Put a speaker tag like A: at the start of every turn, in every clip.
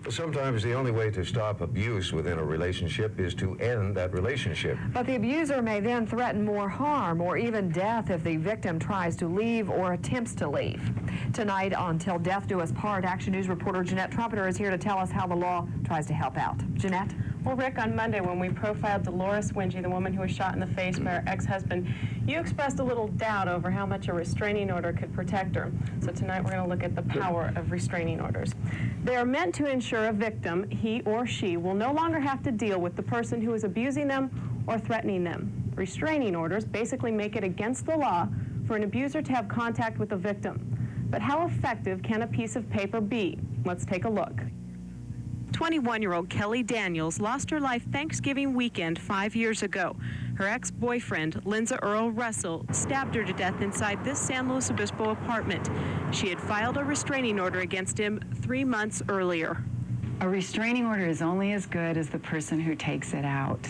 A: Sometimes the only way to stop abuse within a relationship is to end that relationship.
B: But the abuser may then threaten more harm or even death if the victim tries to leave or attempts to leave. Tonight on Till Death Do Us Part, Action News reporter Jeanette Trompeter is here to tell us how the law tries to help out. Jeanette?
C: Well, Rick, on Monday when we profiled Dolores Wingy, the woman who was shot in the face by her ex-husband, you expressed a little doubt over how much a restraining order could protect her. So tonight we're going to look at the power of restraining orders. They are meant to ensure a victim, he or she, will no longer have to deal with the person who is abusing them or threatening them. Restraining orders basically make it against the law for an abuser to have contact with a victim. But how effective can a piece of paper be? Let's take a look. 21-year-old Kelly Daniels lost her life Thanksgiving weekend 5 years ago. Her ex-boyfriend, Lindsay Earl Russell, stabbed her to death inside this San Luis Obispo apartment. She had filed a restraining order against him 3 months earlier.
D: A restraining order is only as good as the person who takes it out.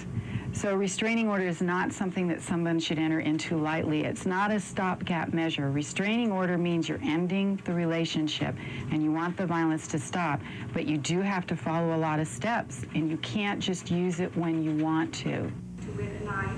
D: So a restraining order is not something that someone should enter into lightly. It's not a stopgap measure. A restraining order means you're ending the relationship and you want the violence to stop, but you do have to follow a lot of steps, and you can't just use it when you want to.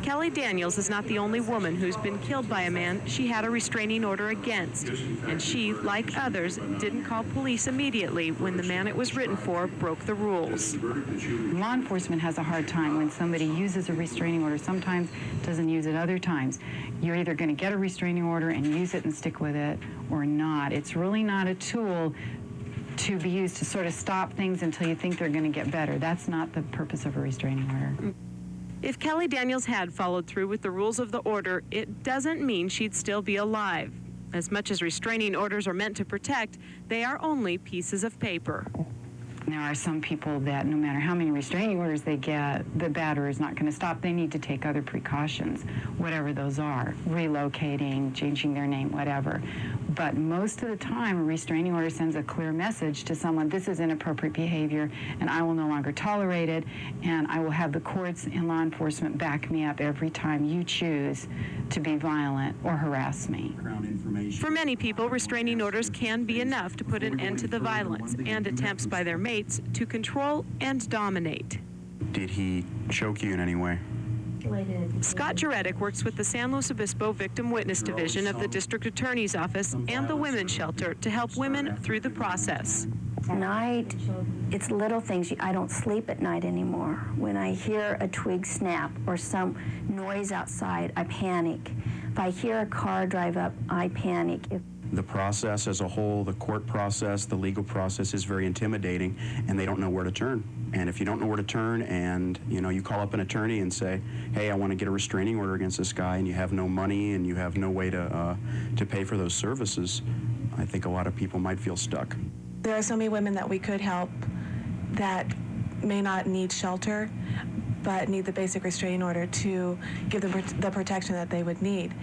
C: Kelly Daniels is not the only woman who's been killed by a man she had a restraining order against. And she, like others, didn't call police immediately when the man it was written for broke the rules.
D: Law enforcement has a hard time when somebody uses a restraining order, sometimes doesn't use it other times. You're either going to get a restraining order and use it and stick with it or not. It's really not a tool to be used to sort of stop things until you think they're going to get better. That's not the purpose of a restraining order.
C: If Kelly Daniels had followed through with the rules of the order, it doesn't mean she'd still be alive. As much as restraining orders are meant to protect, they are only pieces of paper.
D: There are some people that no matter how many restraining orders they get, the batterer is not going to stop. They need to take other precautions, whatever those are, relocating, changing their name, whatever. But most of the time, a restraining order sends a clear message to someone, this is inappropriate behavior, and I will no longer tolerate it, and I will have the courts and law enforcement back me up every time you choose to be violent or harass me.
C: For many people, restraining orders can be enough to put an end to the violence and attempts by their mates to control and dominate.
E: Did he choke you in any way?
C: Scott Jeanette works with the San Luis Obispo Victim Witness Division of the District Attorney's Office and the Women's Shelter to help women through the process.
F: Night, it's little things. I don't sleep at night anymore. When I hear a twig snap or some noise outside, I panic. If I hear a car drive up, I panic.
E: The process as a whole, the court process, the legal process is very intimidating, and they don't know where to turn. And if you don't know where to turn and you call up an attorney and say, hey, I want to get a restraining order against this guy, and you have no money and you have no way to pay for those services, I think a lot of people might feel stuck.
G: There are so many women that we could help that may not need shelter, but need the basic restraining order to give them the protection that they would need.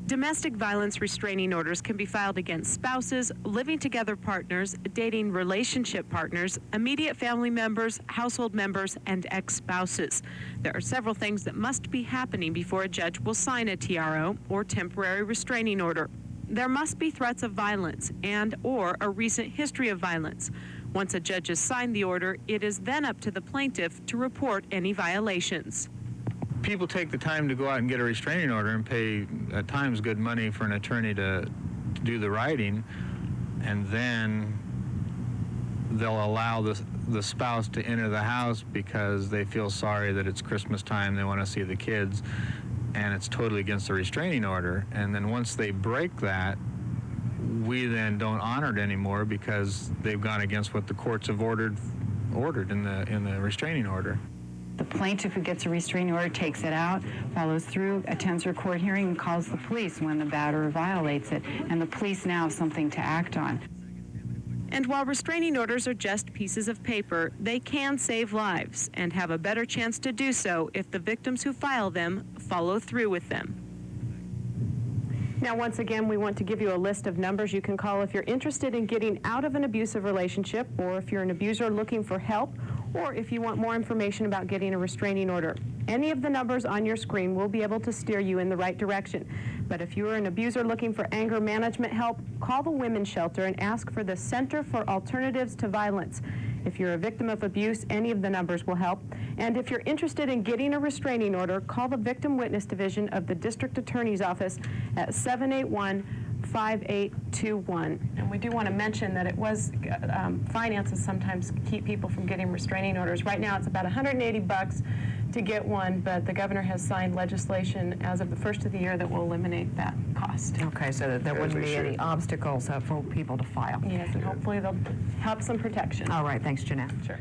C: Domestic violence restraining orders can be filed against spouses, living together partners, dating relationship partners, immediate family members, household members, and ex-spouses. There are several things that must be happening before a judge will sign a TRO or temporary restraining order. There must be threats of violence and/or a recent history of violence. Once a judge has signed the order, it is then up to the plaintiff to report any violations.
H: People take the time to go out and get a restraining order and pay at times good money for an attorney to do the writing, and then they'll allow the spouse to enter the house because they feel sorry that it's Christmas time, they want to see the kids, and it's totally against the restraining order. And then once they break that, we then don't honor it anymore because they've gone against what the courts have ordered in the restraining order.
D: The plaintiff who gets a restraining order takes it out, follows through, attends her court hearing, and calls the police when the batterer violates it. And the police now have something to act on.
C: And while restraining orders are just pieces of paper, they can save lives and have a better chance to do so if the victims who file them follow through with them. Now, once again, we want to give you a list of numbers you can call if you're interested in getting out of an abusive relationship, or if you're an abuser looking for help, or if you want more information about getting a restraining order. Any of the numbers on your screen will be able to steer you in the right direction. But if you are an abuser looking for anger management help, call the Women's Shelter and ask for the Center for Alternatives to Violence. If you're a victim of abuse, any of the numbers will help. And if you're interested in getting a restraining order, call the Victim Witness Division of the District Attorney's Office at 781-5821. And we do want to mention that it was finances sometimes keep people from getting restraining orders. Right now it's about $180 to get one, but the governor has signed legislation as of the first of the year that will eliminate that cost.
B: Okay, so that there
A: As
B: wouldn't
A: they
B: be any
A: should.
B: obstacles for people to file.
C: Yes, and hopefully they'll help some protection.
B: All right, thanks, Jeanette.
C: Sure.